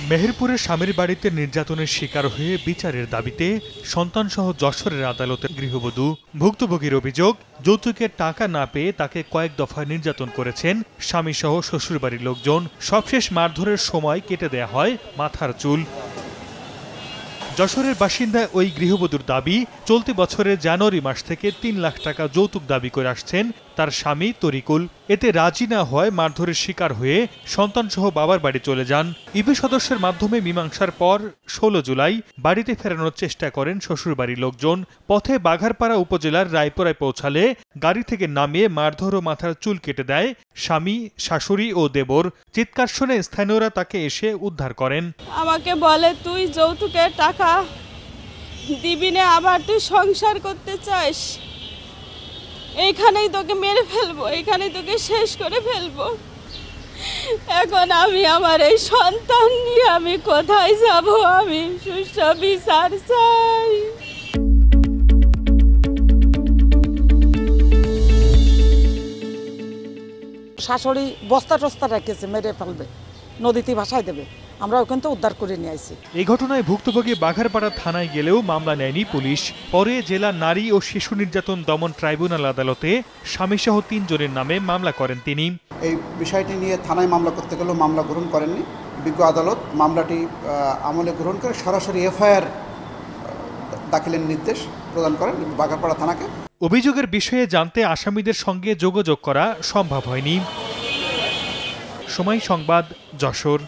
মেহেরপুরের স্বামীর বাড়িতে নির্যাতনের শিকার হয়ে বিচারের দাবিতে সন্তানসহ যশোরের আদালতের গৃহবধূ। ভুক্তভোগীর অভিযোগ, যৌতুকের টাকা না পেয়ে তাকে কয়েক দফায় নির্যাতন করেছেন স্বামীসহ শ্বশুরবাড়ির লোকজন। সবশেষ মারধরের সময় কেটে দেয়া হয় মাথার চুল। যশোরের বাসিন্দা ওই গৃহবধূর দাবি, চলতি বছরের জানুয়ারি মাস থেকে ৩ লাখ টাকা যৌতুক দাবি করে আসছেন তার স্বামী তরিকুল। এতে রাজি না হয় মারধরের শিকার হয়ে সন্তানসহ বাবার বাড়ি চলে যান। ইবি সদস্যের মাধ্যমে মীমাংসার পর ১৬ জুলাই বাড়িতে ফেরানোর চেষ্টা করেন শ্বশুরবাড়ির লোকজন। পথে বাঘারপাড়া উপজেলার রায়পুরায় পৌঁছালে গাড়ি থেকে নামিয়ে মারধর ও মাথার চুল কেটে দেয় স্বামী, শাশুড়ি ও দেবর। চিৎকার শুনে স্থানীয়রা তাকে এসে উদ্ধার করেন। আমাকে বলে, তুই যৌতুকের টাকা দিবি না, আবার তুই সংসার করতে চাস, এইখানেই তোকে মেরে ফেলবো, এইখানেই তোকে শেষ করে ফেলবো। এখন আমি আমার এই সন্তান নিয়ে আমি কোথায় যাব? আমি সুষ্ঠু বিচার চাই। শাশুড়ি বস্তা টস্তা রেখেছে, মেরে ফেলবে, নদীতে ভাসায় দেবে। আমরা ওখান থেকে উদ্ধার করে নিয়ে আসি। এই ঘটনায় ভুক্তভোগী বাঘারপাড়া থানায় গেলেও মামলা নেয়নি পুলিশ। পরে জেলা নারী ও শিশু নির্যাতন দমন ট্রাইব্যুনাল আদালতে স্বামীসহ ৩ জনের নামে মামলা করেন তিনি। এই বিষয়টি নিয়ে থানায় মামলা করতে গেলেও মামলা গ্রহণ করেননি। বিজ্ঞ আদালত মামলাটি আমলে গ্রহণ করে সরাসরি এফআইআর দাখিলের নির্দেশ প্রদান করেন বাঘারপাড়া থানাকে। অভিযোগের বিষয়ে জানতে আসামিদের সঙ্গে যোগাযোগ করা সম্ভব হয়নি। সময় সংবাদ, যশোর।